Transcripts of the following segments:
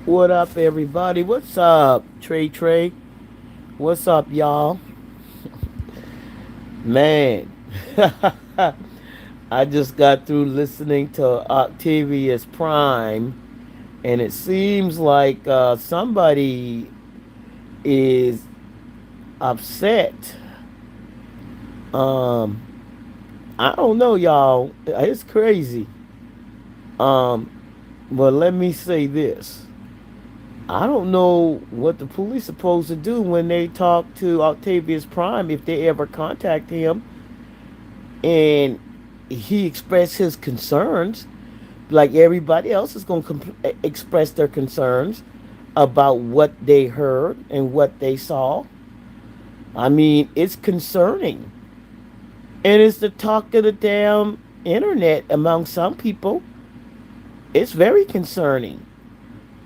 What up, everybody? What's up, Trey? What's up, y'all? Man, I just got through listening to Octavius Prime, and it seems like somebody is upset. Um, I don't know, y'all. It's crazy. Um, but let me say this. I don't know what the police supposed to do when they talk to Octavius Prime if they ever contact him and he expressed his concerns like everybody else is going to express their concerns about what they heard and what they saw. I mean, it's concerning. And it's the talk of the damn internet among some people. It's very concerning.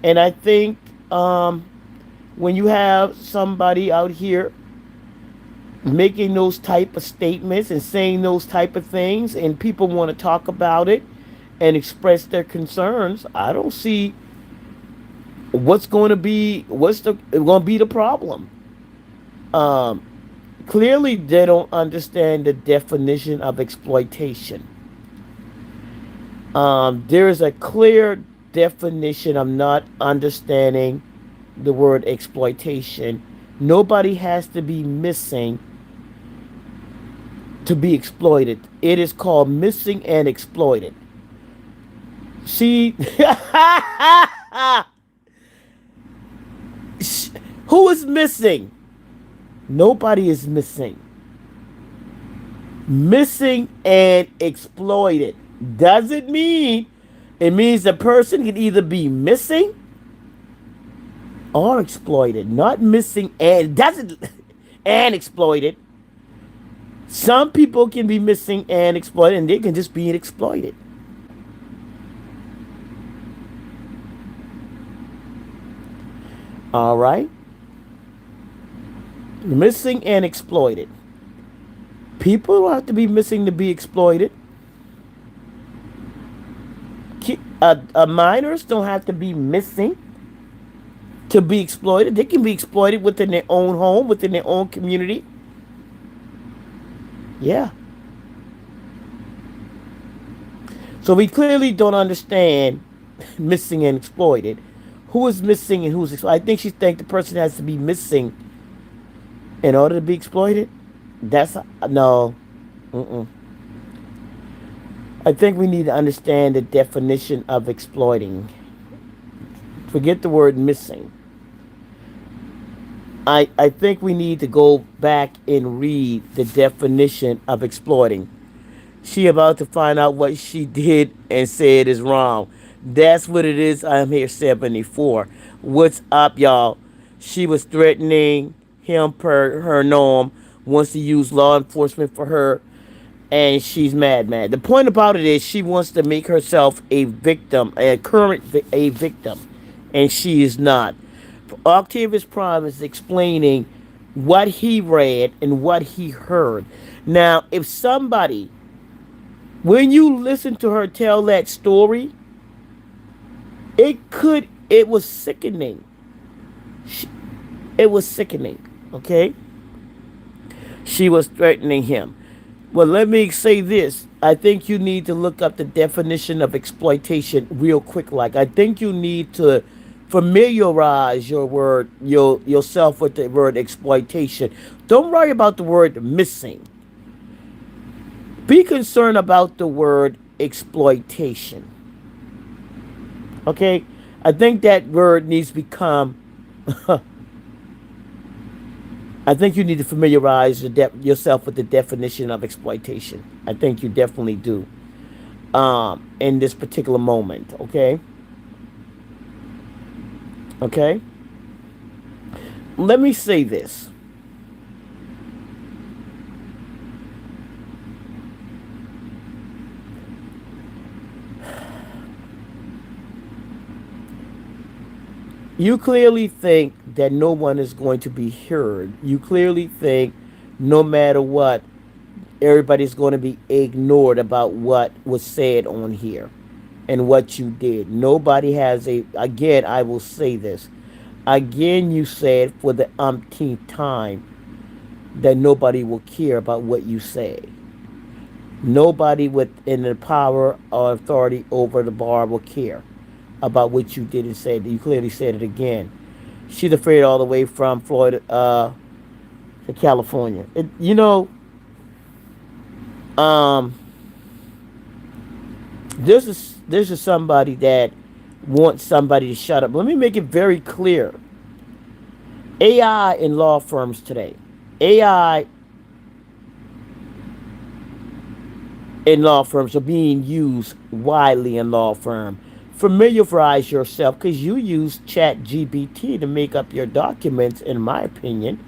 And I think when you have somebody out here making those type of statements and saying those type of things and people want to talk about it and express their concerns, I don't see what's going to be the problem. um Clearly they don't understand the definition of exploitation. There is a clear definition of not understanding the word exploitation. Nobody has to be missing to be exploited. It is called missing and exploited. See, who is missing? Nobody is missing. Missing and exploited doesn't mean it means a person can either be missing or exploited. Not missing and doesn't and exploited. Some people can be missing and exploited, and they can just be exploited. All right, missing and exploited. People don't have to be missing to be exploited. Minors don't have to be missing to be exploited. They can be exploited within their own home, within their own community. Yeah. So we clearly don't understand missing and exploited. Who is missing and who's exploited? I think she thinks the person has to be missing in order to be exploited. That's no. Mm-mm. I think we need to understand the definition of exploiting. Forget the word missing. I think we need to go back and read the definition of exploiting. She about to find out what she did and say it is wrong. That's what it is. I'm here 74. What's up, y'all? She was threatening him per her norm, wants to use law enforcement for her, and she's mad. The point about it is she wants to make herself a victim, a victim, and she is not. Octavius Prime is explaining what he read and what he heard. Now, if somebody, when you listen to her tell that story, it was sickening. It was sickening, okay? She was threatening him. Well, let me say this. I think you need to look up the definition of exploitation real quick. Like, I think you need to familiarize yourself with the word exploitation. Don't worry about the word missing. Be concerned about the word exploitation. Okay? I think that word needs to become I think you need to familiarize yourself with the definition of exploitation. I think you definitely do. In this particular moment, okay? Okay? Let me say this. You clearly think that no one is going to be heard. You clearly think no matter what, everybody's going to be ignored about what was said on here. and what you did. Nobody has a, again, I will say this. Again, you said for the umpteenth time that nobody will care about what you say. Nobody within the power or authority over the bar will care about what you did and said. You clearly said it again. She's afraid all the way from Florida to California. Um, this is somebody that wants somebody to shut up. Let me make it very clear. AI in law firms today. AI in law firms are being used widely in law firm. Familiarize yourself because you use Chat GBT to make up your documents, in my opinion.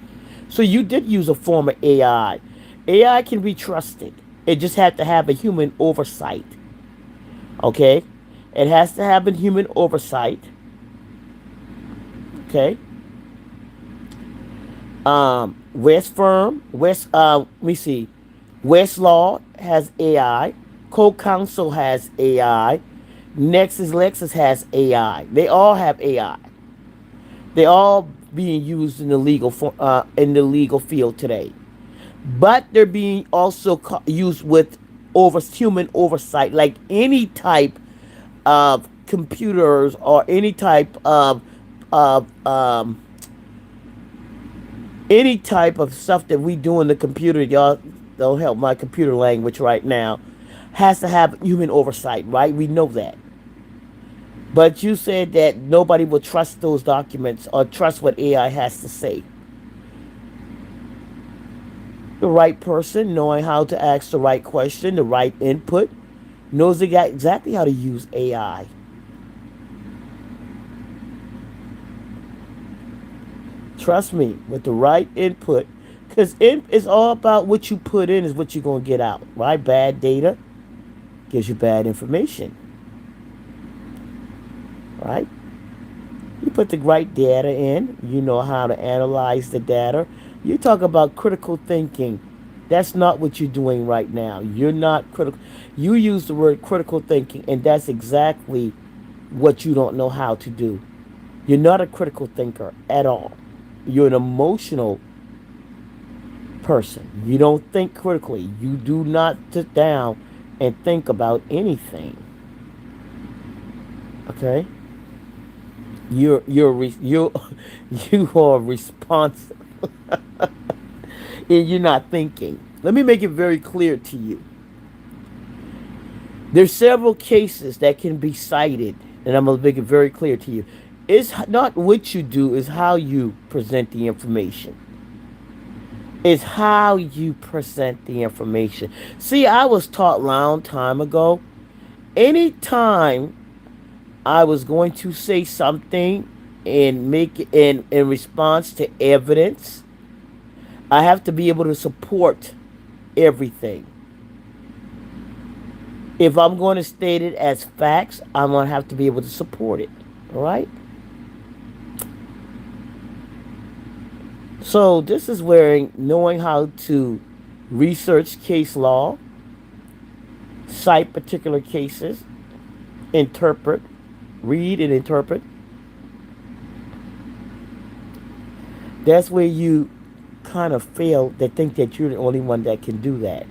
So you did use a form of AI. AI can be trusted. It just had to have a human oversight. Okay? It has to have a human oversight. Okay? Let me see. Westlaw has AI. Co-Counsel has AI. Lexus has AI. They all have AI. They all being used in the legal field today. But they're being also used with human oversight, like any type of computers or of any type of stuff that we do in the computer. Y'all don't help my computer language right now. Has to have human oversight, right? We know that. But you said that nobody will trust those documents or trust what AI has to say. The right person, knowing how to ask the right question, the right input, knows exactly how to use AI. Trust me, with the right input, because it's all about what you put in is what you're going to get out, right? Bad data gives you bad information, right? You put the right data in, you know how to analyze the data. You talk about critical thinking. That's not what you're doing right now. You're not critical. You use the word critical thinking, and that's exactly what you don't know how to do. You're not a critical thinker at all. You're an emotional person. You don't think critically. You do not sit down and think about anything. Okay? You you are responsive and you're not thinking. Let me make it very clear to you. There's several cases that can be cited, and I'm gonna make it very clear to you. It's not what you do, it's how you present the information. It's how you present the information. See, I was taught a long time ago. Anytime I was going to say something and make it in response to evidence, I have to be able to support everything. If I'm going to state it as facts, I'm going to have to be able to support it. All right? So, this is where knowing how to research case law, cite particular cases, interpret, read and interpret. That's where you kind of fail to think that you're the only one that can do that.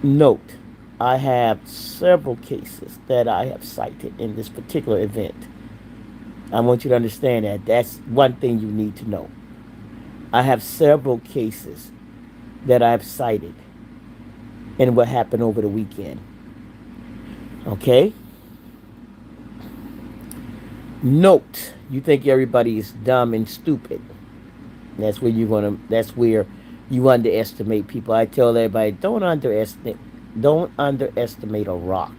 Note, I have several cases that I have cited in this particular event. I want you to understand that. That's one thing you need to know. I have several cases that I've cited in what happened over the weekend. Okay? Note, you think everybody is dumb and stupid. That's where you underestimate people. I tell everybody, don't underestimate a rock.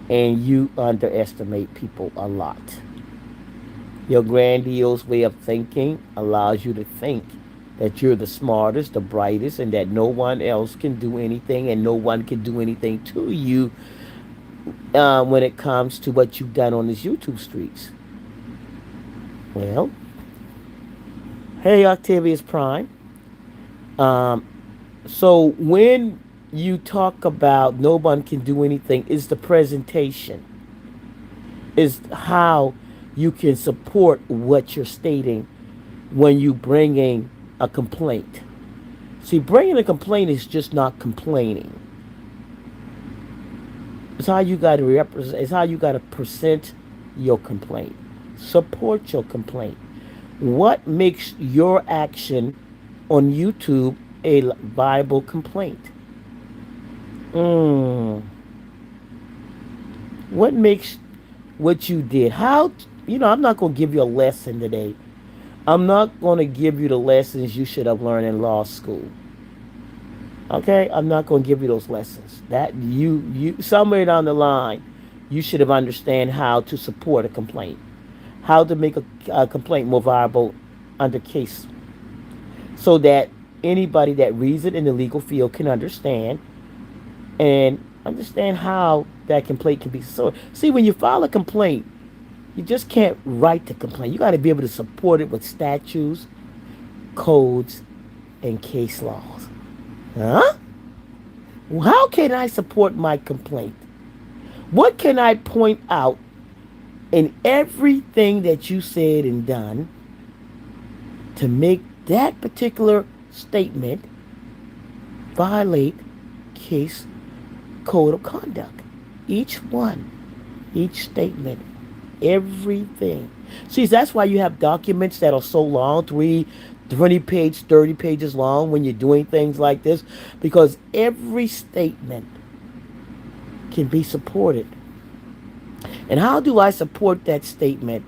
And you underestimate people a lot. Your grandiose way of thinking allows you to think that you're the smartest, the brightest, and that no one else can do anything and no one can do anything to you when it comes to what you've done on these YouTube streets. Well, hey, Octavius Prime. Um, so when you talk about no one can do anything is the presentation, is how you can support what you're stating when you bringing a complaint. See, bringing a complaint is just not complaining. It's how you got to represent. It's how you got to present your complaint. Support your complaint. What makes your action on YouTube a viable complaint? Mm. What makes what you did? How, I'm not going to give you a lesson today. I'm not going to give you the lessons you should have learned in law school. Okay? I'm not going to give you those lessons. That you somewhere down the line, you should have understand how to support a complaint, how to make a complaint more viable under case, so that anybody that reads it in the legal field can understand and understand how that complaint can be. So, see, when you file a complaint, you just can't write the complaint. You got to be able to support it with statutes, codes, and case laws. Huh? How can I support my complaint? What can I point out in everything that you said and done to make that particular statement violate case code of conduct? Each one, each statement, everything. See, that's why you have documents that are so long, 20 page, 30 pages long when you're doing things like this, because every statement can be supported. And how do I support that statement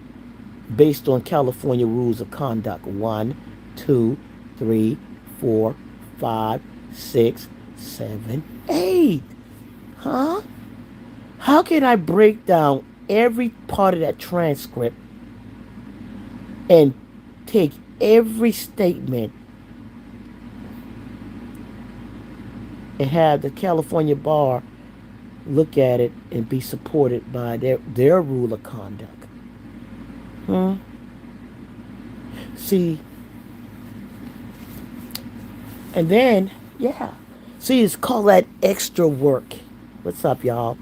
based on California rules of conduct? 1, 2, 3, 4, 5, 6, 7, 8. Huh? How can I break down every part of that transcript and take every statement and have the California bar look at it and be supported by their rule of conduct? Hmm? See, and then, yeah. See, it's called that extra work. What's up, y'all?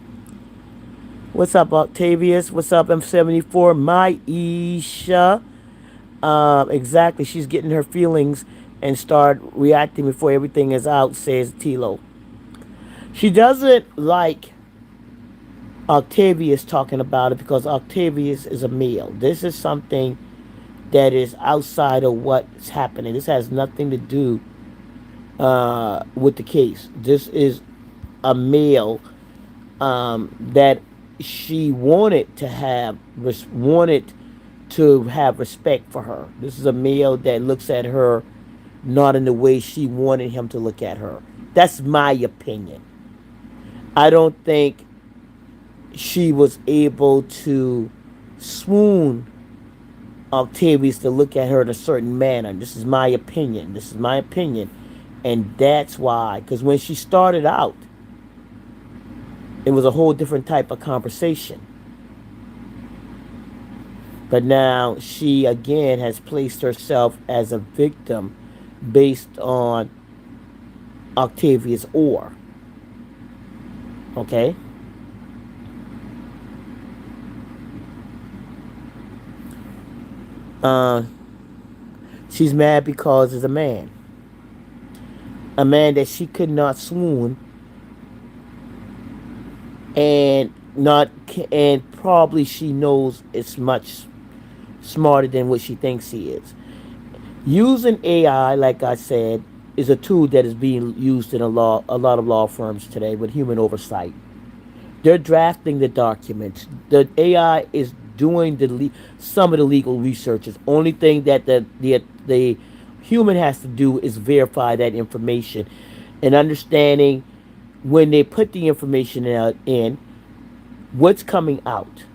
What's up, Octavius? What's up, M74? Maisha. Exactly. She's getting her feelings and start reacting before everything is out, says Tilo. She doesn't like Octavius talking about it because Octavius is a male. This is something that is outside of what's happening. This has nothing to do with the case. This is a male that she wanted to have respect for her. This is a male that looks at her not in the way she wanted him to look at her. That's my opinion. I don't think she was able to swoon Octavius to look at her in a certain manner. This is my opinion. This is my opinion. And that's why. Because when she started out, it was a whole different type of conversation. But now she again has placed herself as a victim based on Octavia's or. Okay? Uh, she's mad because it's a man. A man that she could not swoon and not and probably she knows it's much smarter than what she thinks he is. Using AI, like I said, is a tool that is being used in a lot of law firms today with human oversight. They're drafting the documents. The AI is doing some of the legal researches. Only thing that the human has to do is verify that information and understanding when they put the information out in what's coming out.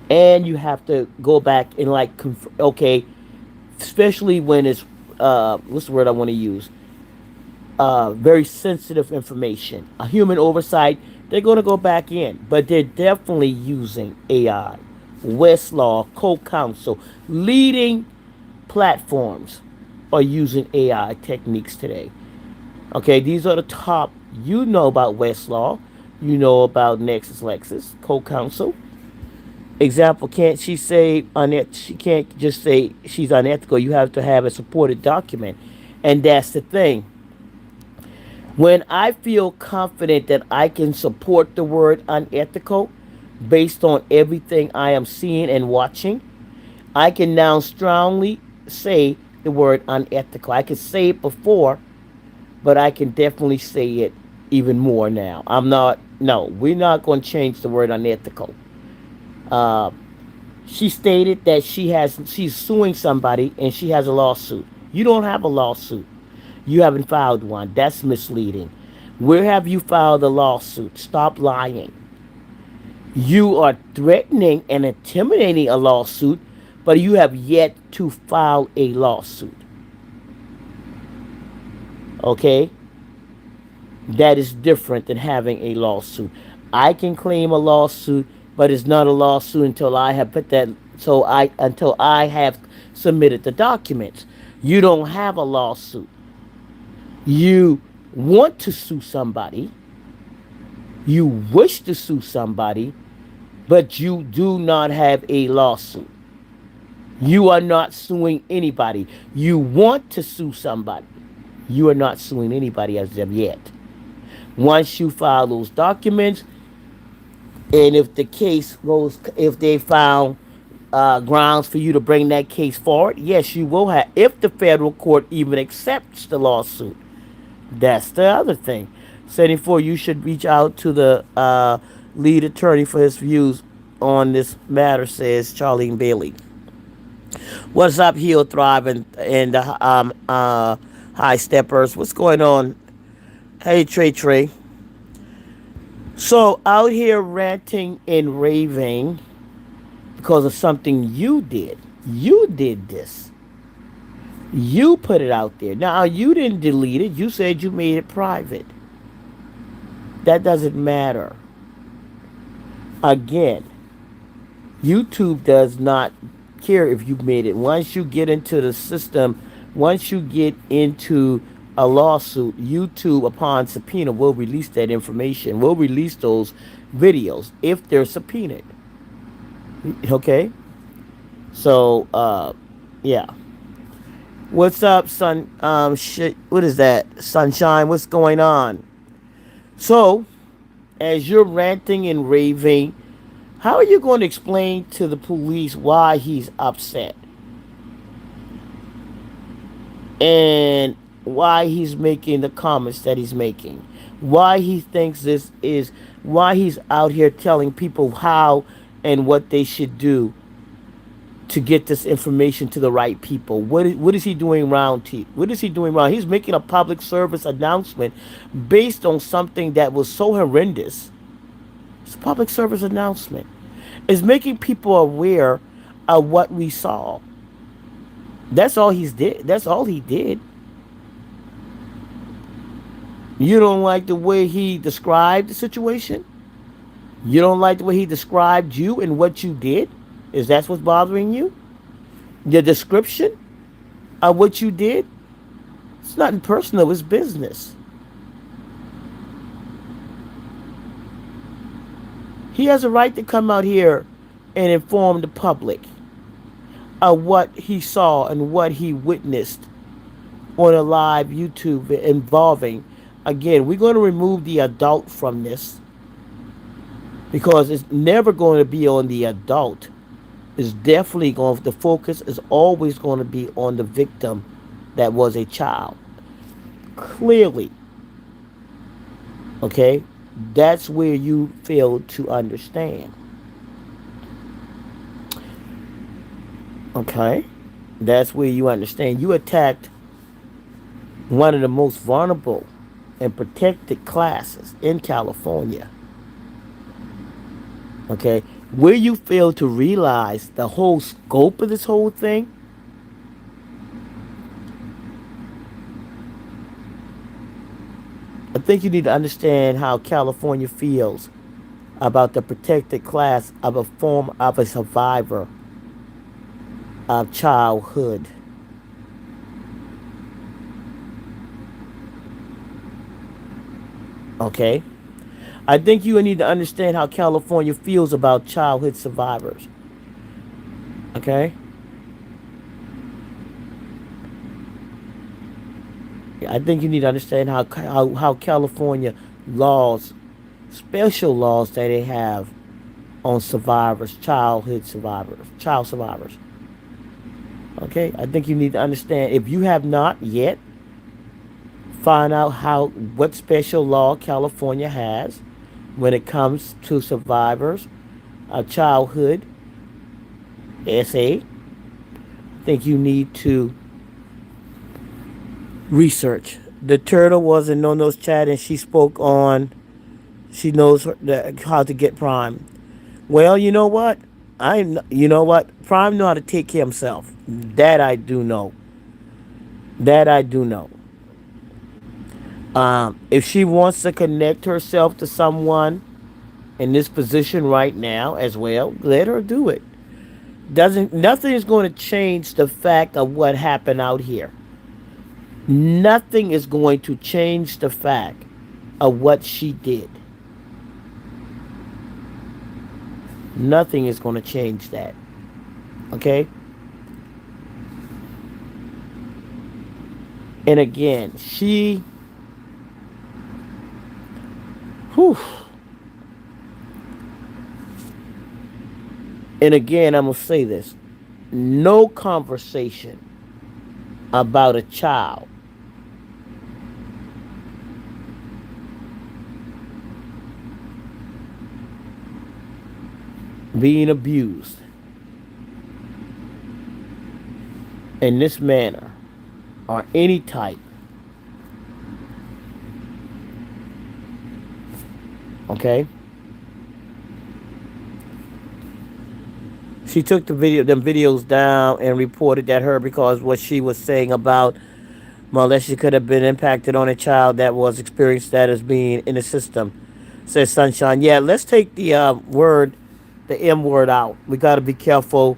And you have to go back and okay, especially when it's what's the word I want to use? Very sensitive information. A human oversight, they're going to go back in, but they're definitely using AI. Westlaw, Co-Counsel, leading platforms are using AI techniques today. Okay, these are the top You know about Westlaw. You know about Nexus Lexus, co-counsel. Example, can't she say she can't just say she's unethical. You have to have a supported document. And that's the thing. When I feel confident that I can support the word unethical based on everything I am seeing and watching, I can now strongly say the word unethical. I could say it before, but I can definitely say it even more now. No, we're not going to change the word unethical. Uh, she stated that she's suing somebody and she has a lawsuit. You don't have a lawsuit. You haven't filed one. That's misleading. Where have you filed a lawsuit? Stop lying. You are threatening and intimidating a lawsuit, but you have yet to file a lawsuit. Okay? That is different than having a lawsuit. I can claim a lawsuit, but it's not a lawsuit until I have put that until I have submitted the documents. You don't have a lawsuit. You want to sue somebody, you wish to sue somebody, but you do not have a lawsuit. You are not suing anybody. You want to sue somebody. You are not suing anybody as of yet. Once you file those documents, and if the case goes, if they found grounds for you to bring that case forward, yes, you will have. If the federal court even accepts the lawsuit, that's the other thing. 74, you should reach out to the lead attorney for his views on this matter, says Charlene Bailey. What's up, Heal Thrive and the High Steppers? What's going on? Hey, Trey Trey. So, out here ranting and raving because of something you did. You did this. You put it out there. Now, you didn't delete it. You said you made it private. That doesn't matter. Again, YouTube does not care if you made it. Once you get into the system, once you get into a lawsuit, YouTube, upon subpoena, will release that information, will release those videos if they're subpoenaed. Okay? So, yeah. What's up, son? What is that? Sunshine, what's going on? So, as you're ranting and raving, how are you going to explain to the police why he's upset? And why he's making the comments that he's making? Why he thinks this is, why he's out here telling people how and what they should do to get this information to the right people. What is he doing wrong? What is he doing wrong? He's making a public service announcement based on something that was so horrendous. It's a public service announcement. It's making people aware of what we saw. That's all he's did. That's all he did. You don't like the way he described the situation? You don't like the way he described you and what you did? Is that what's bothering you? The description of what you did? It's nothing personal, it's business. He has a right to come out here and inform the public of what he saw and what he witnessed on a live YouTube involving. Again, we're going to remove the adult from this because it's never going to be on the adult. It's definitely going, the focus is always going to be on the victim that was a child. Clearly. Okay? That's where you fail to understand. Okay? That's where you understand. You attacked one of the most vulnerable and protected classes in California. Okay? Where you fail to realize the whole scope of this whole thing, I think you need to understand how California feels about the protected class of a form of a survivor of childhood. Okay? I think you need to understand how California feels about childhood survivors. Okay? I think you need to understand how California laws, special laws that they have on survivors, childhood survivors, child survivors. Okay? I think you need to understand, if you have not yet, find out what special law California has when it comes to survivors, childhood, SA. I think you need to research. The turtle was in Nono's chat and she spoke on, she knows how to get Prime. Well, you know what? You know what? Prime know how to take care of himself. That I do know. That I do know. If she wants to connect herself to someone in this position right now as well, let her do it. Doesn't Nothing is going to change the fact of what happened out here. Nothing is going to change the fact of what she did. Nothing is going to change that. Okay? And again, whew, and again, I'm going to say this: no conversation about a child being abused in this manner or any type. Okay? She took them videos down and reported that her, because what she was saying about molestation could have been impacted on a child that was experienced that as being in the system. Says Sunshine. Yeah, let's take the M word out. We got to be careful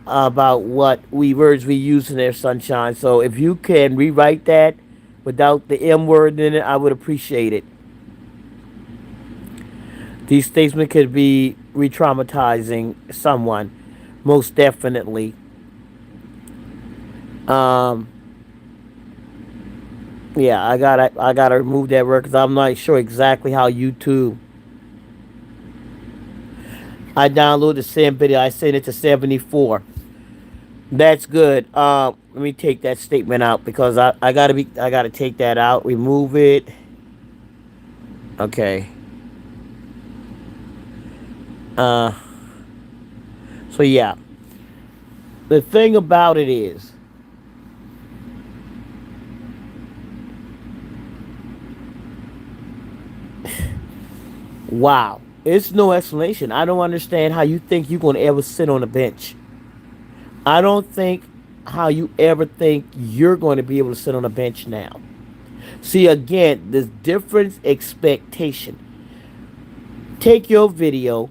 about what words we use in there, Sunshine. So if you can rewrite that without the M word in it, I would appreciate it. These statements could be re-traumatizing someone, most definitely. Um, yeah, I gotta remove that word because I'm not sure exactly how YouTube. I downloaded the same video. I sent it to 74. That's good. Let me take that statement out because I gotta take that out. Remove it. Okay. Uh. So yeah, the thing about it is, wow, it's no explanation. I don't understand how you think you're gonna ever sit on a bench. I don't think how you ever think you're going to be able to sit on a bench now. See, again, this different expectation. Take your video,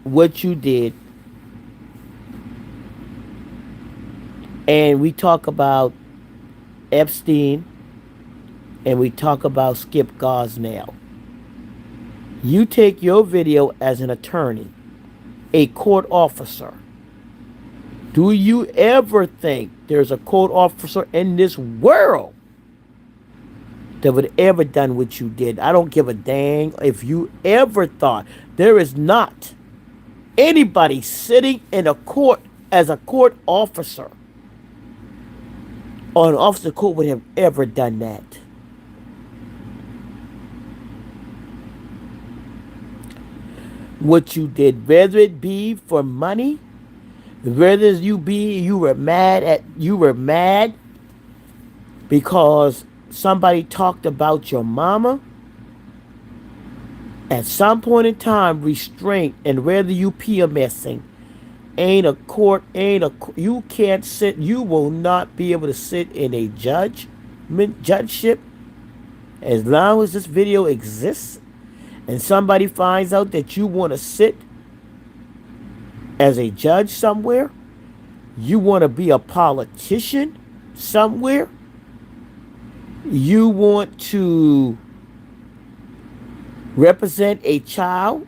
what you did, and we talk about Epstein and we talk about Skip Gosnell. You take your video as an attorney, a court officer. Do you ever think there's a court officer in this world that would ever done what you did? I don't give a dang if you ever thought. There is not anybody sitting in a court as a court officer or an officer of the court would have ever done that. What you did, whether it be for money, whether you were mad because somebody talked about your mama. At some point in time, restraint and whether you PMSing you can't sit. You will not be able to sit in a judgeship as long as this video exists. And somebody finds out that you want to sit as a judge somewhere, you want to be a politician somewhere, you want to represent a child,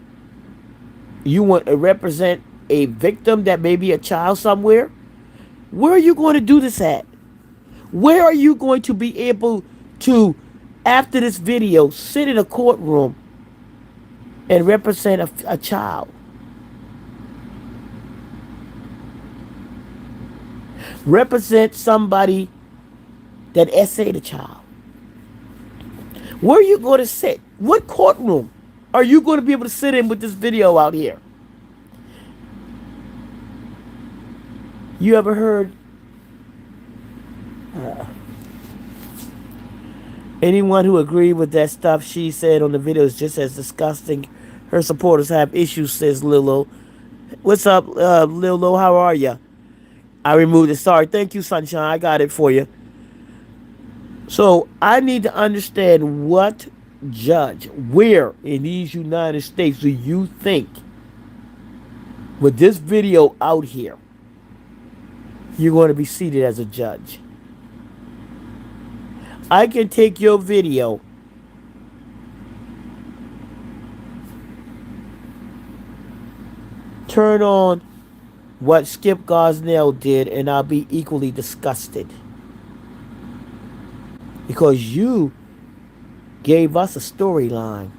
you want to represent a victim that may be a child somewhere, where are you going to do this at? Where are you going to be able to, after this video, sit in a courtroom and represent a child? Represent somebody that essayed a child. Where are you going to sit? What courtroom are you going to be able to sit in with this video out here? You ever heard anyone who agreed with that stuff she said on the video is just as disgusting? Her supporters have issues, says Lilo. What's up, Lilo? How are you? I removed it. Sorry. Thank you, Sunshine. I got it for you. So I need to understand what judge, where in these United States do you think, with this video out here, you're going to be seated as a judge? I can take your video, turn on what Skip Gosnell did, and I'll be equally disgusted. Because you gave us a storyline,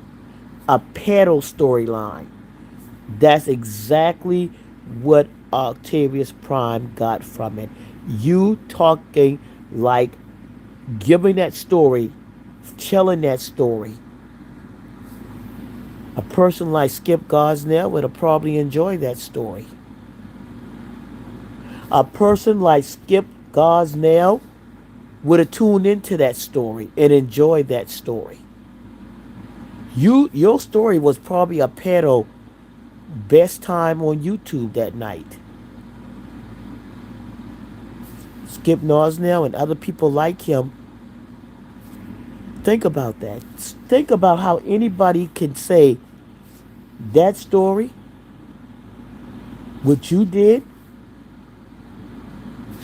a pedal storyline. That's exactly what Octavius Prime got from it. You talking like giving that story, telling that story. A person like Skip Gosnell would have probably enjoyed that story. A person like Skip Gosnell would have tuned into that story and enjoyed that story. Your story was probably a pedo best time on YouTube that night. Skip Gosnell and other people like him. Think about that. Think about how anybody can say that story, what you did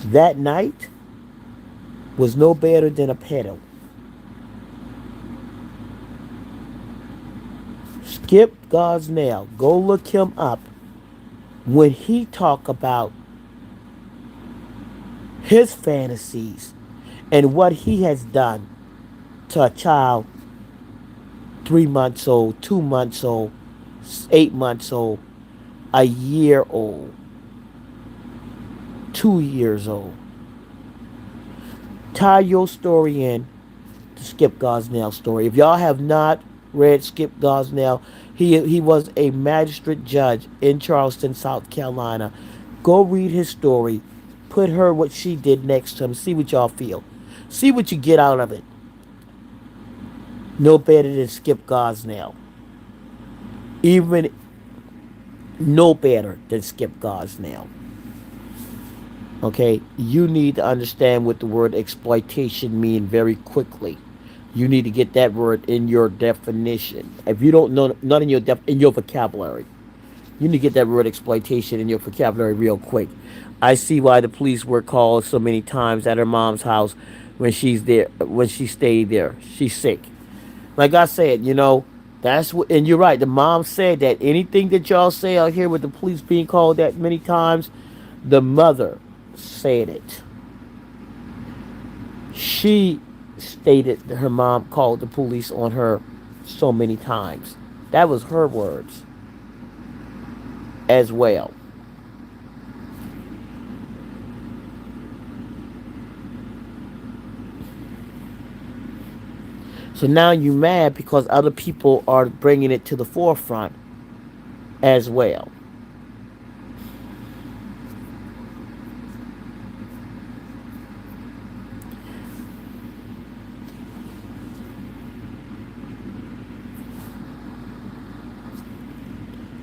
that night, was no better than a pedo. Skip Gosnell, go look him up. When he talk about his fantasies and what he has done to a child 3 months old, 2 months old, 8 months old, a year old, 2 years old. Tie your story in to Skip Gosnell's story. If y'all have not read Skip Gosnell, he was a magistrate judge in Charleston, South Carolina. Go read his story. Put her what she did next to him. See what y'all feel. See what you get out of it. No better than Skip Gosnell. Even no better than Skip Gosnell. Okay, you need to understand what the word exploitation means very quickly. You need to get that word in your definition. If you don't know, not in your in your vocabulary, you need to get that word exploitation in your vocabulary real quick. I see why the police were called so many times at her mom's house when she's there, when she stayed there. She's sick. Like I said, that's what, and you're right. The mom said that anything that y'all say out here with the police being called that many times, the mother said it. She stated that her mom called the police on her so many times. That was her words as well. So now you mad because other people are bringing it to the forefront as well.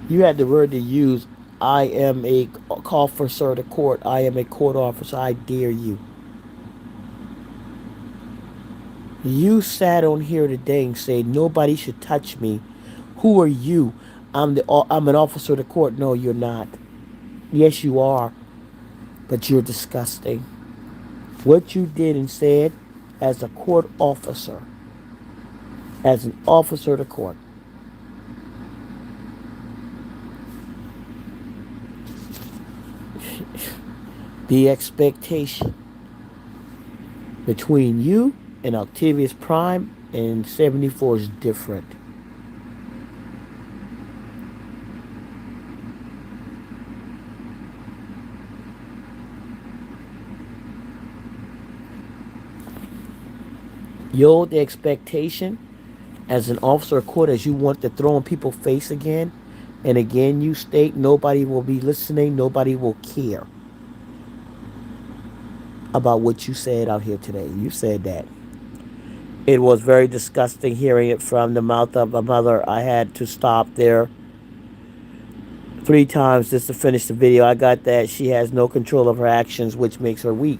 You had the word to use. I am a officer of the court. I am a court officer. I dare you. You sat on here today and said nobody should touch me. Who are you? I'm an officer of the court. No, you're not. Yes, you are. But you're disgusting. What you did and said as a court officer, as an officer of the court, The expectation between you and Octavius Prime and 74 is different. Your the expectation as an officer of court as you want to throw in people's face again and again you state nobody will be listening, nobody will care about what you said out here today. You said that. It was very disgusting hearing it from the mouth of a mother. I had to stop there 3 times just to finish the video. I got that she has no control of her actions, which makes her weak.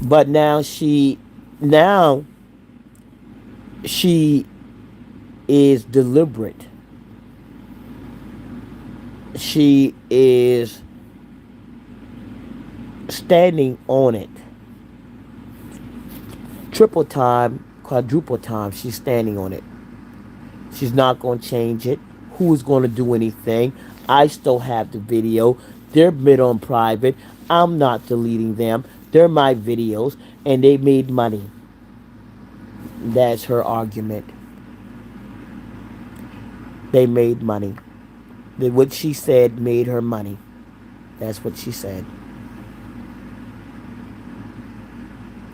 But now she is deliberate. She is standing on it. Triple time, quadruple time, she's standing on it. She's not going to change it. Who is going to do anything? I still have the video. They're mid on private. I'm not deleting them. They're my videos, and they made money. That's her argument. They made money. What she said made her money. That's what she said.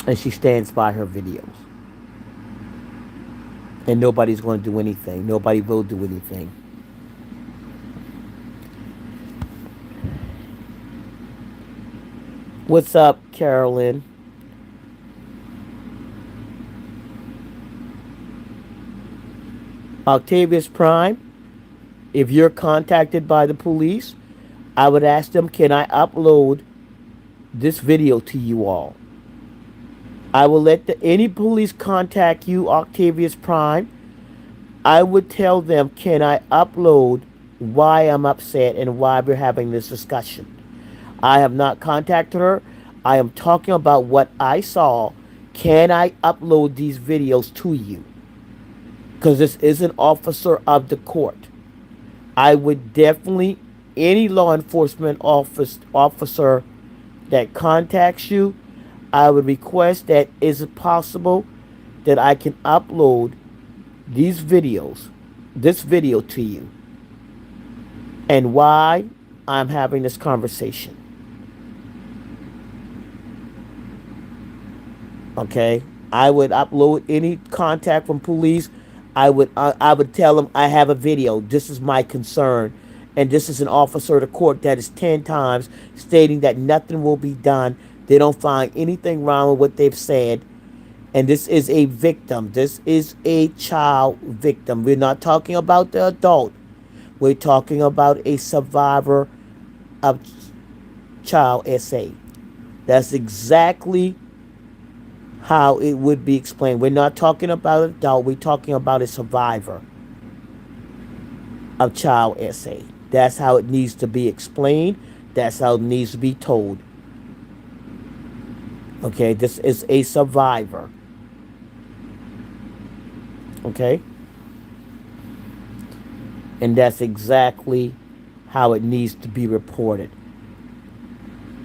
And she stands by her videos. And nobody's going to do anything. Nobody will do anything. What's up, Carolyn? Octavius Prime, if you're contacted by the police, I would ask them, can I upload this video to you all? I will let any police contact you, Octavius Prime. I would tell them, can I upload why I'm upset and why we're having this discussion? I have not contacted her. I am talking about what I saw. Can I upload these videos to you? Because this is an officer of the court. I would definitely, any law enforcement officer that contacts you, I would request that is it possible that I can upload these videos, this video to you, and why I'm having this conversation. Okay, I would upload any contact from police. I would tell them I have a video. This is my concern, and this is an officer of the court that is 10 times stating that nothing will be done. They don't find anything wrong with what they've said, and this is a victim. This is a child victim. We're not talking about the adult. We're talking about a survivor of child SA. That's exactly how it would be explained. We're not talking about an adult. We're talking about a survivor of child SA. That's how it needs to be explained. That's how it needs to be told. Okay, this is a survivor. Okay? And that's exactly how it needs to be reported.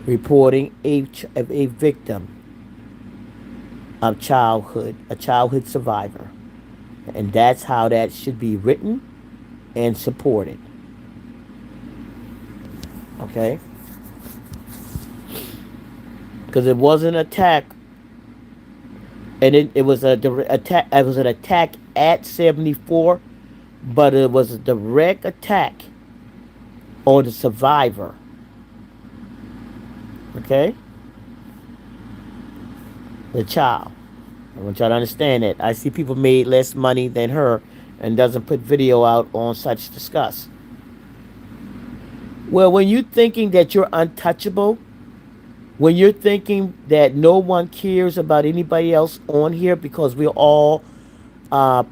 Reporting a victim of childhood, a childhood survivor. And that's how that should be written and supported. Okay? Because it was an attack, and it was a attack. It was an attack at 74, but it was a direct attack on the survivor. Okay? The child. I want y'all to understand that. I see people made less money than her and doesn't put video out on such discuss. Well, when you're thinking that you're untouchable, when you're thinking that no one cares about anybody else on here because we're all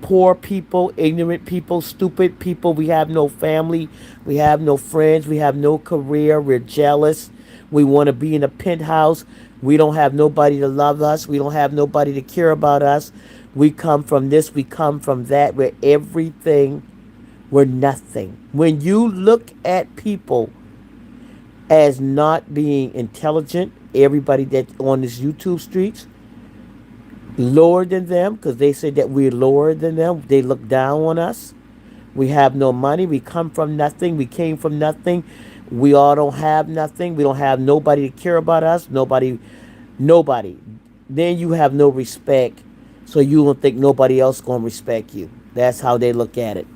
poor people, ignorant people, stupid people, we have no family, we have no friends, we have no career, we're jealous, we want to be in a penthouse, we don't have nobody to love us, we don't have nobody to care about us, we come from this, we come from that, we're everything, we're nothing. When you look at people as not being intelligent. Everybody that on this YouTube streets lower than them because they say that we're lower than them. They look down on us. We have no money. We come from nothing. We came from nothing. We all don't have nothing. We don't have nobody to care about us. Nobody. Then you have no respect. So you don't think nobody else gonna respect you. That's how they look at it.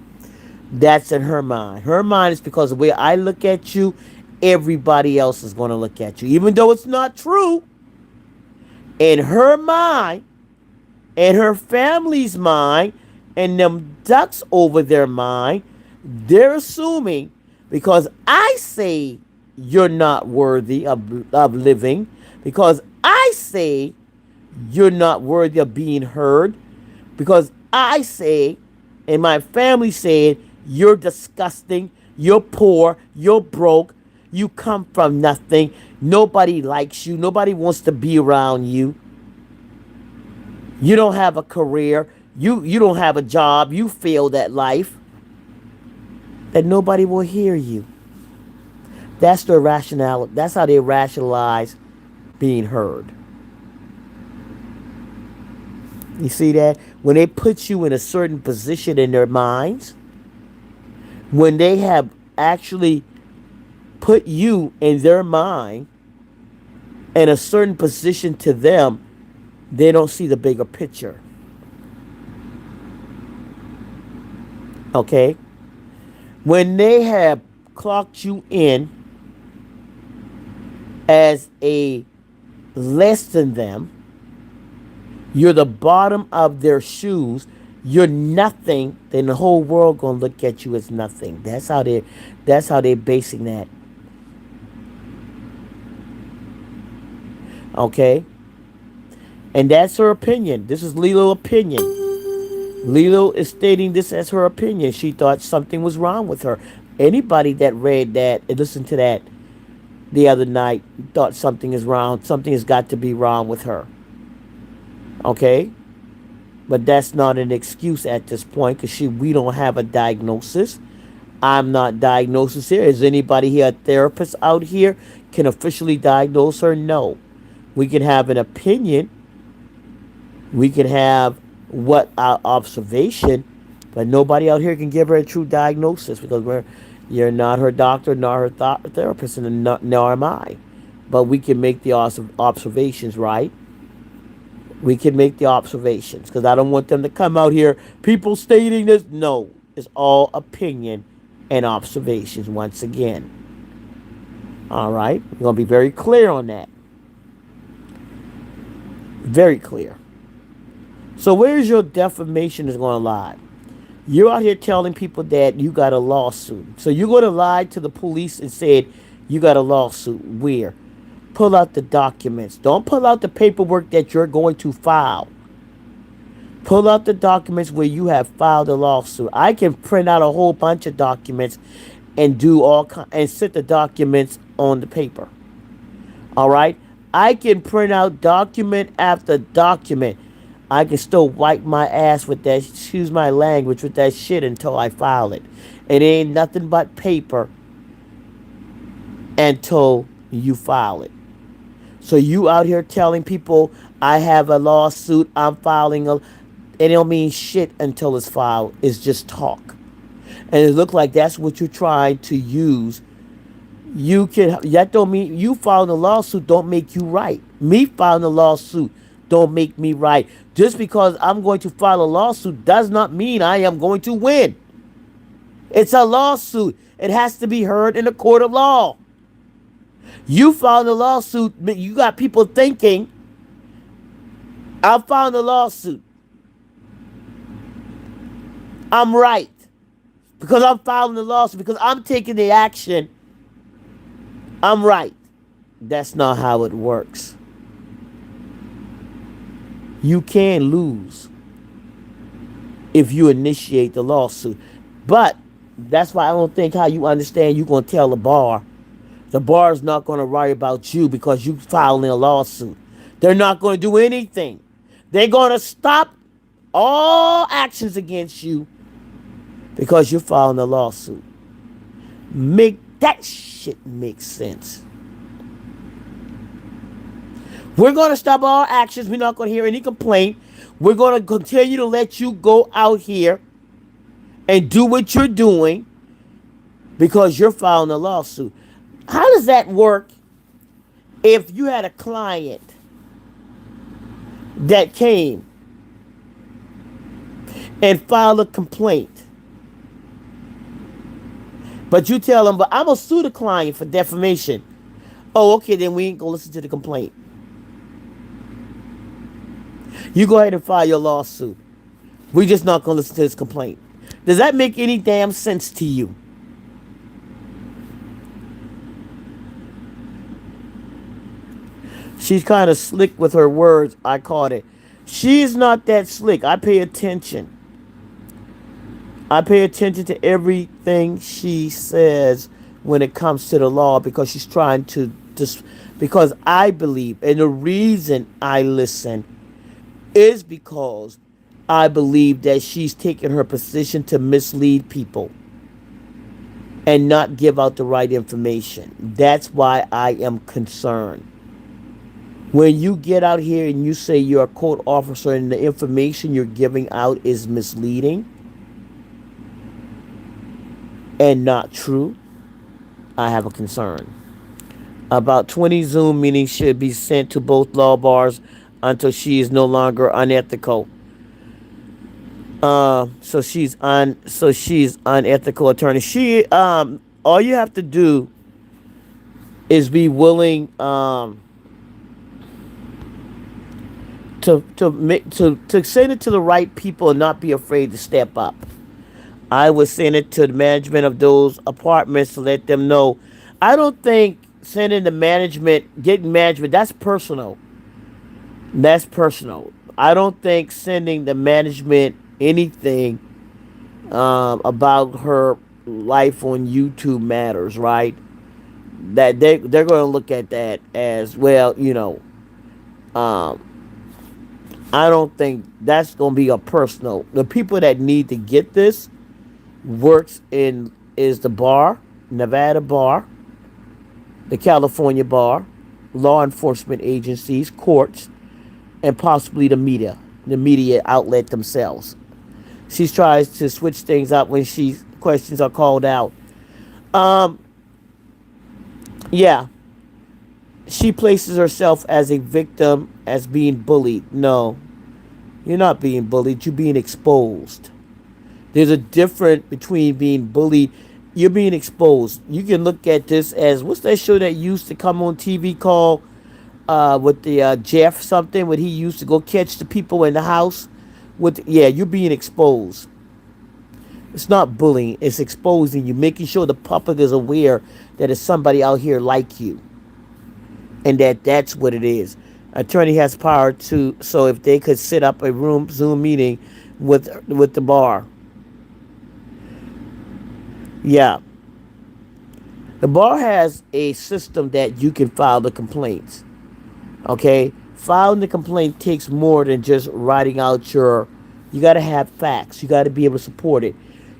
That's in her mind. Her mind is because the way I look at you, everybody else is gonna look at you. Even though it's not true, in her mind, in her family's mind, and them ducks over their mind, they're assuming because I say you're not worthy of living, because I say you're not worthy of being heard, because I say, and my family said, you're disgusting, you're poor, you're broke, you come from nothing, nobody likes you, nobody wants to be around you. You don't have a career. You don't have a job. You failed at life. That nobody will hear you. That's their rationality. That's how they rationalize being heard. You see that? When they put you in a certain position in their minds, when they have actually put you in their mind in a certain position to them, they don't see the bigger picture. Okay? When they have clocked you in as a less than them, you're the bottom of their shoes, you're nothing, then the whole world gonna look at you as nothing. That's how they're basing that. Okay? And that's her opinion. This is Lilo's opinion. Lilo is stating this as her opinion. She thought something was wrong with her. Anybody that read that and listened to that the other night thought something is wrong. Something has got to be wrong with her. Okay? But that's not an excuse at this point because we don't have a diagnosis. I'm not diagnosed here. Is anybody here, a therapist out here, can officially diagnose her? No. We can have an opinion. We can have what our observation, but nobody out here can give her a true diagnosis because you're not her doctor, nor her therapist, and nor am I. But we can make the observations, right? We can make the observations because I don't want them to come out here, people stating this. No, it's all opinion and observations once again. All right? We're going to be very clear on that. Very clear. So where's your defamation is going to lie? You're out here telling people that you got a lawsuit. So you're going to lie to the police and said you got a lawsuit. Where? Pull out the documents. Don't pull out the paperwork that you're going to file. Pull out the documents where you have filed a lawsuit. I can print out a whole bunch of documents and and sit the documents on the paper. All right? I can print out document after document. I can still wipe my ass with that, excuse my language, with that shit until I file it. It ain't nothing but paper until you file it. So you out here telling people I have a lawsuit, I'm filing a, it don't mean shit until it's filed. It's just talk. And it look like that's what you're trying to use. That don't mean you filing a lawsuit don't make you right. Me filing a lawsuit don't make me right. Just because I'm going to file a lawsuit does not mean I am going to win. It's a lawsuit. It has to be heard in a court of law. You filed a lawsuit, you got people thinking, I'm filing a lawsuit. I'm right. Because I'm filing the lawsuit, because I'm taking the action, I'm right. That's not how it works. You can lose if you initiate the lawsuit. But that's why I don't think how you understand you're going to tell the bar. The bar is not going to worry about you because you filing a lawsuit. They're not going to do anything. They're going to stop all actions against you because you're filing a lawsuit. Make That shit makes sense. We're going to stop all actions. We're not going to hear any complaint. We're going to continue to let you go out here and do what you're doing because you're filing a lawsuit. How does that work if you had a client that came and filed a complaint, but you tell them, but I'm going to sue the client for defamation? Oh, okay, then we ain't going to listen to the complaint. You go ahead and file your lawsuit. We're just not going to listen to this complaint. Does that make any damn sense to you? She's kind of slick with her words, I caught it. She's not that slick. I pay attention. I pay attention to everything she says when it comes to the law because she's trying to just, because I believe, and the reason I listen is because I believe that she's taking her position to mislead people and not give out the right information. That's why I am concerned. When you get out here and you say you're a court officer and the information you're giving out is misleading and not true, I have a concern. About 20 Zoom meetings should be sent to both law bars until she is no longer unethical. So she's unethical attorney. All you have to do is be willing to send it to the right people and not be afraid to step up. I would send it to the management of those apartments to let them know. I don't think sending the management, getting management, that's personal. That's personal. I don't think sending the management anything about her life on YouTube matters, right? That they're going to look at that as well, um, I don't think that's going to be a personal. The people that need to get this is the bar, Nevada bar, the California bar, law enforcement agencies, courts, and possibly the media outlet themselves. She tries to switch things up when questions are called out. Um, yeah, she places herself as a victim, as being bullied. No, you're not being bullied. You're being exposed. There's a difference between being bullied. You're being exposed. You can look at this as, what's that show that used to come on TV called with the Jeff something, when he used to go catch the people in the house. Yeah, you're being exposed. It's not bullying. It's exposing you, making sure the public is aware that there's somebody out here like you, and that's what it is. Attorney has power to, so if they could set up a Zoom meeting with the bar. Yeah. The bar has a system that you can file the complaints. Okay? Filing the complaint takes more than just writing out you got to have facts. You got to be able to support it.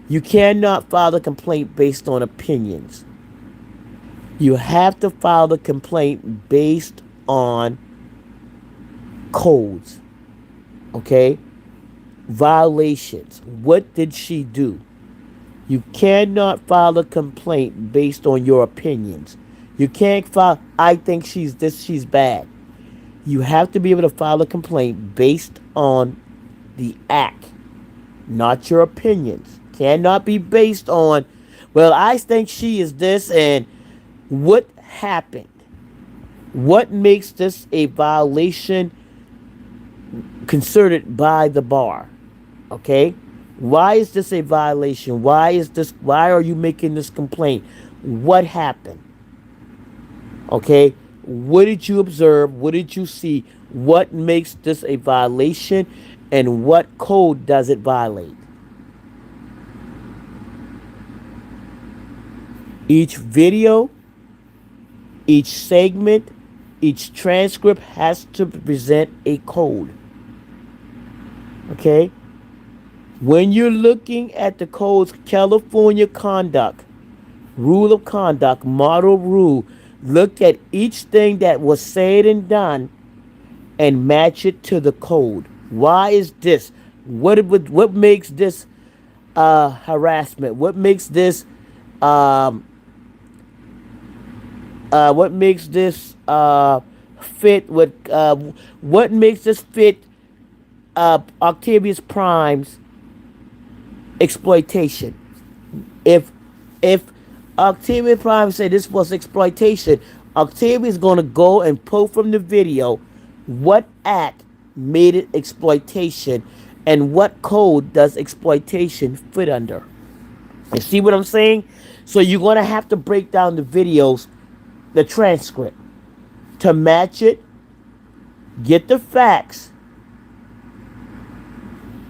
You cannot file the complaint based on opinions. You have to file the complaint based on codes. Okay? Violations. What did she do? You cannot file a complaint based on your opinions. You can't file, I think she's this, she's bad. You have to be able to file a complaint based on the act, not your opinions. Cannot be based on, well, I think she is this, and what happened? What makes this a violation considered by the bar? Okay? Why is this a violation? Why are you making this complaint? What happened? Okay? What did you observe? What did you see? What makes this a violation? And what code does it violate? Each video, each segment, each transcript has to present a code. Okay? When you're looking at the codes, California conduct, rule of conduct, model rule. Look at each thing that was said and done and match it to the code. Why is this? What makes this harassment? Um, what makes this fit with what makes this fit Octavius Prime's exploitation? If Octavius Prime said this was exploitation, Octavius going to go and pull from the video what act made it exploitation and what code does exploitation fit under. You see what I'm saying? So you're going to have to break down the videos, the transcript, to match it, get the facts,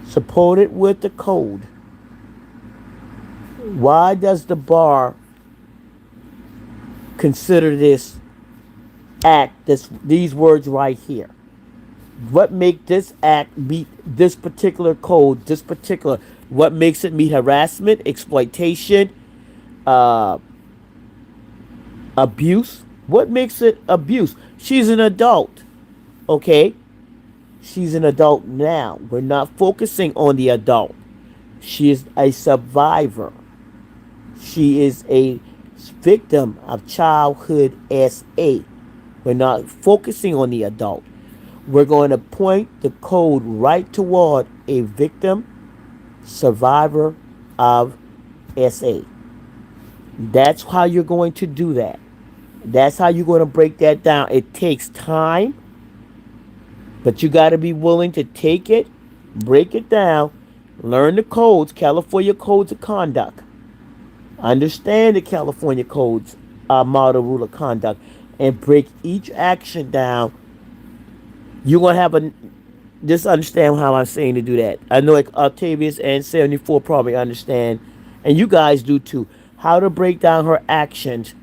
support it with the code. Why does the bar consider this act, these words right here? What make this act meet this particular code, this particular, what makes it meet harassment, exploitation, uh, abuse? What makes it abuse? She's an adult, okay? She's an adult now. We're not focusing on the adult. She is a survivor. She is a victim of childhood SA. We're not focusing on the adult. We're going to point the code right toward a victim, survivor of SA. That's how you're going to do that. That's how you're going to break that down. It takes time, but you got to be willing to take it, break it down, learn the codes, California codes of conduct. Understand the California codes, model rule of conduct, and break each action down. You're going to have a, just understand how I'm saying to do that. I know Octavius and 74 probably understand, and you guys do too, how to break down her actions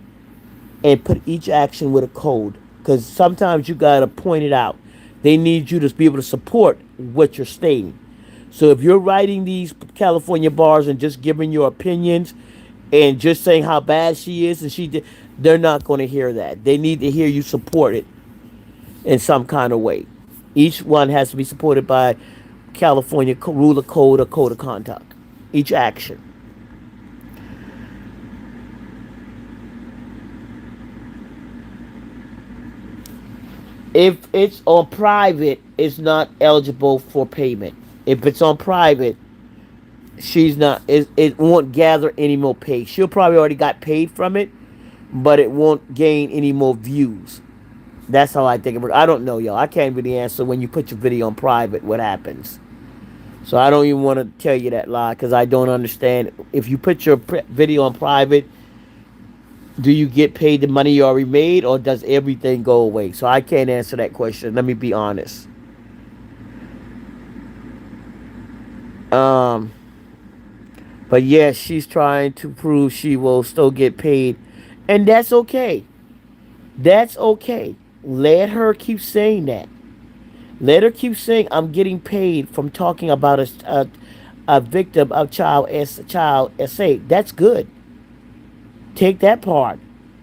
and put each action with a code. Because sometimes you got to point it out. They need you to be able to support what you're stating. So if you're writing these California bars and just giving your opinions and just saying how bad she is and she did, they're not going to hear that. They need to hear you support it in some kind of way. Each one has to be supported by California rule of code or code of conduct. Each action. If it's on private, it's not eligible for payment. If it's on private, she's not. It won't gather any more pay. She'll probably already got paid from it, but it won't gain any more views. That's how I think of it. I don't know, y'all. I can't really answer when you put your video on private what happens. So I don't even want to tell you that lie because I don't understand. If you put your video on private, do you get paid the money you already made or does everything go away? So I can't answer that question. Let me be honest. Um, but yes, she's trying to prove she will still get paid. And that's okay. That's okay. Let her keep saying that. Let her keep saying I'm getting paid from talking about a victim of child SA. That's good. Take that part.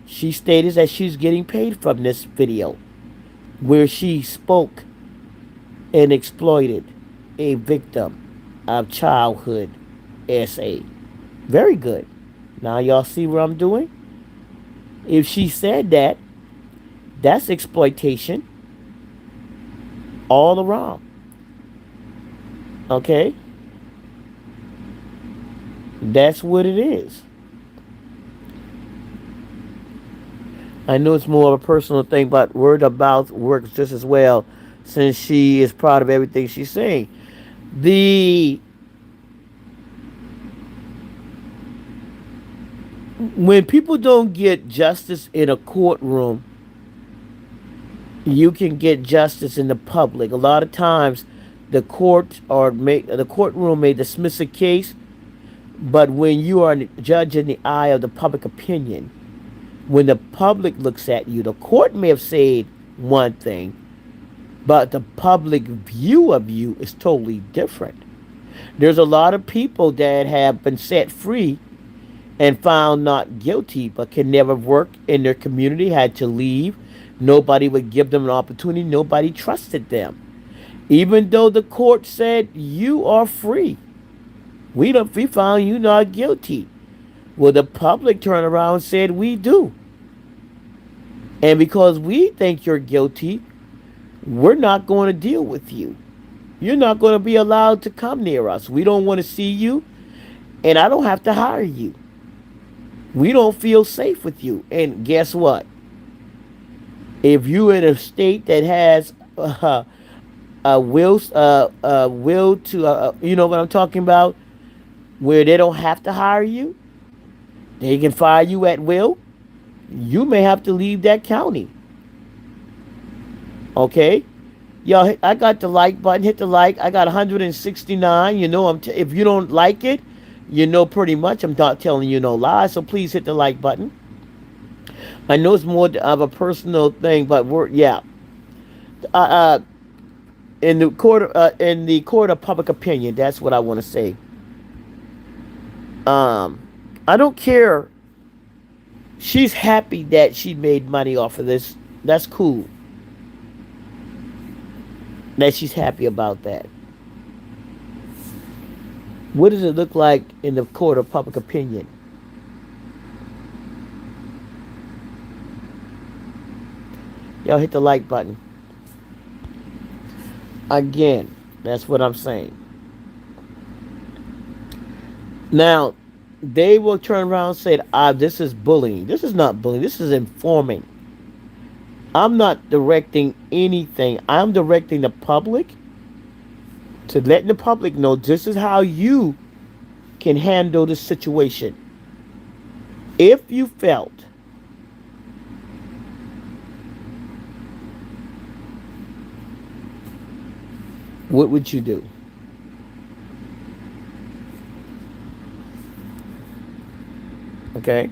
She stated that she's getting paid from this video where she spoke and exploited a victim of childhood SA. Very good. Now y'all see what I'm doing? If she said that, that's exploitation all around. Okay? That's what it is. I know it's more of a personal thing, but word of mouth works just as well since she is proud of everything she's saying. The When people don't get justice in a courtroom, you can get justice in the public. A lot of times, the courtroom may dismiss a case, but when you are a judge in the eye of the public opinion, when the public looks at you, the court may have said one thing, but the public view of you is totally different. There's a lot of people that have been set free and found not guilty, but can never work in their community, had to leave. Nobody would give them an opportunity. Nobody trusted them. Even though the court said you are free, we found you not guilty. Well, the public turned around and said we do, and because we think you're guilty, we're not going to deal with you. You're not going to be allowed to come near us. We don't want to see you, and I don't have to hire you. We don't feel safe with you. And guess what? If you're in a state that has will to, you know what I'm talking about, where they don't have to hire you, they can fire you at will. You may have to leave that county. Okay, y'all. I got the like button. Hit the like. I got 169. You know, if you don't like it, you know pretty much I'm not telling you no lies. So please hit the like button. I know it's more of a personal thing, but yeah. Uh, uh, in the court of public opinion, that's what I want to say. Um, I don't care. She's happy that she made money off of this. That's cool. That she's happy about that. What does it look like in the court of public opinion? Y'all hit the like button. Again, that's what I'm saying. Now, they will turn around and say, this is bullying. This is not bullying. This is informing. I'm not directing anything. I'm directing the public to letting the public know this is how you can handle the situation. If you felt what would you do? Okay.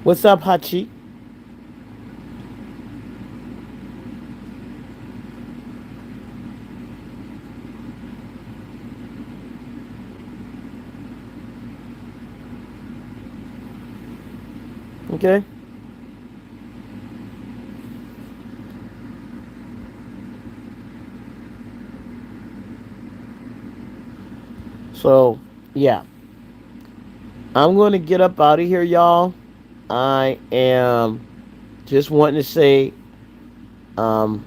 What's up, Hachi? Okay. So, yeah. I'm going to get up out of here, y'all. I am just wanting to say, um,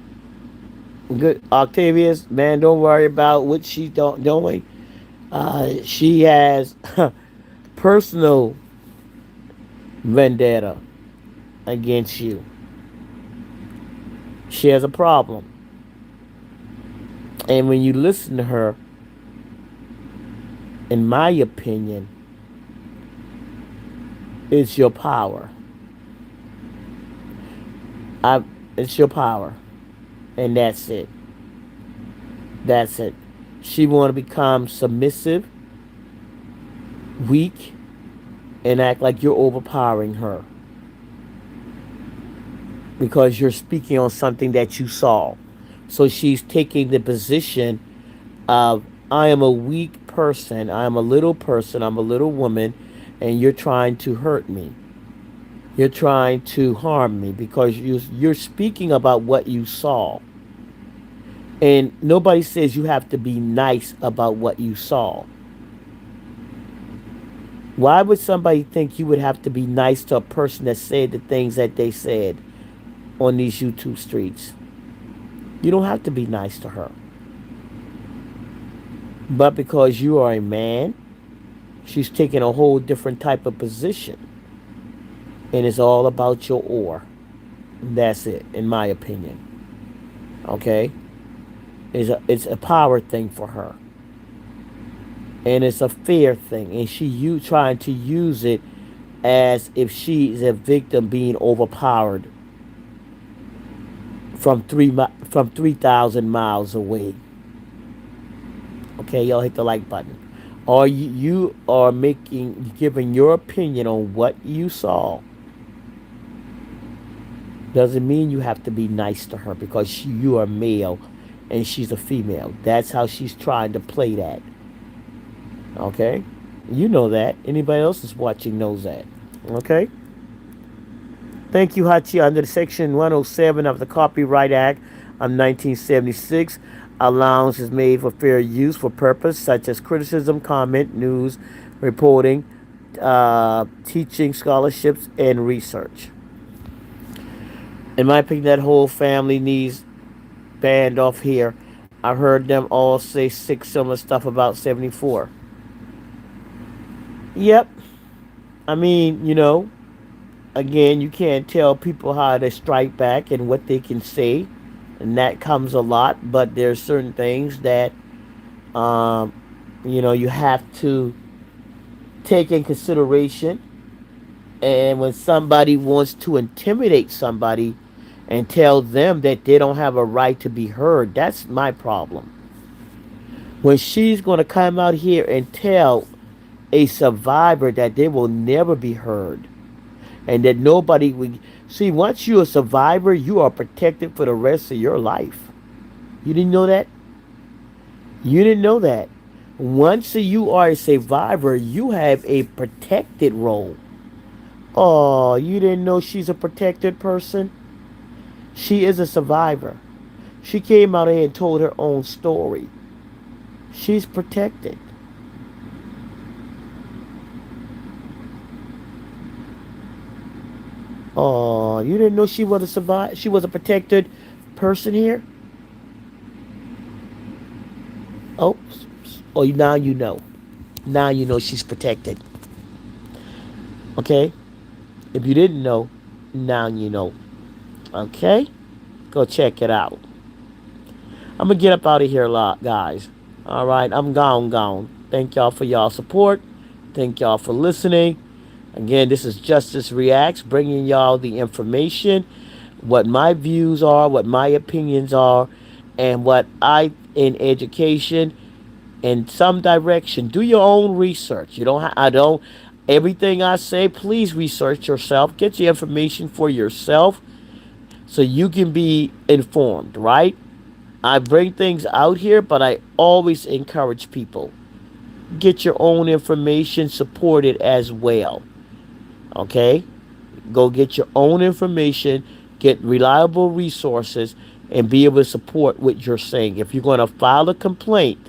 good Octavius, man, don't worry about what she doing. She has personal vendetta against you. She has a problem. And when you listen to her, in my opinion, it's your power. I, it's your power. And that's it. That's it. She want to become submissive, weak, and act like you're overpowering her because you're speaking on something that you saw. So she's taking the position of, I am a weak person, I am a little person, I'm a little woman, and you're trying to hurt me. You're trying to harm me because you're speaking about what you saw. And nobody says you have to be nice about what you saw. Why would somebody think you would have to be nice to a person that said the things that they said on these YouTube streets? You don't have to be nice to her. But because you are a man, she's taking a whole different type of position. And it's all about your oar. That's it, in my opinion. Okay? It's a power thing for her. And it's a fear thing. And you trying to use it as if she is a victim being overpowered from 3,000 miles away. Okay, y'all hit the like button. Or you are giving your opinion on what you saw. Doesn't mean you have to be nice to her because you are male and she's a female. That's how she's trying to play that. Okay? You know that. Anybody else that's watching knows that. Okay? Thank you, Hachi. Under the Section 107 of the Copyright Act of 1976, allowance is made for fair use for purpose such as criticism, comment, news, reporting, teaching, scholarships, and research. In my opinion, that whole family needs banned off here. I heard them all say six similar stuff about 74. Yep. I mean, again, you can't tell people how to strike back and what they can say, and that comes a lot. But there's certain things that um, you have to take in consideration. And when somebody wants to intimidate somebody and tell them that they don't have a right to be heard, that's my problem. When she's going to come out here and tell a survivor that they will never be heard and that nobody would see, once you're a survivor, you are protected for the rest of your life. You didn't know that? You didn't know that. Once you are a survivor, you have a protected role. Oh, you didn't know she's a protected person? She is a survivor. She came out here and told her own story. She's protected. Oh, you didn't know she was a survivor? She was a protected person here? Oh, oh, now you know. Now you know she's protected. Okay? If you didn't know, now you know. Okay? Go check it out. I'm going to get up out of here, guys. All right? I'm gone. Thank y'all for y'all support. Thank y'all for listening. Again, this is Justice Reacts, bringing y'all the information, what my views are, what my opinions are, and what I, in education, in some direction. Do your own research. You don't. I don't. Everything I say, please research yourself. Get your information for yourself, so you can be informed. Right? I bring things out here, but I always encourage people get your own information, support it as well. Okay? Go get your own information, get reliable resources, and be able to support what you're saying. If you're going to file a complaint,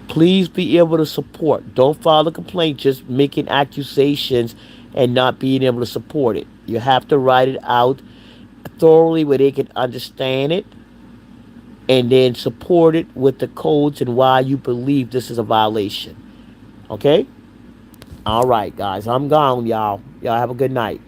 please be able to support. Don't file a complaint just making accusations and not being able to support it. You have to write it out thoroughly where they can understand it and then support it with the codes and why you believe this is a violation. Okay? All right, guys. I'm gone, y'all. Y'all have a good night.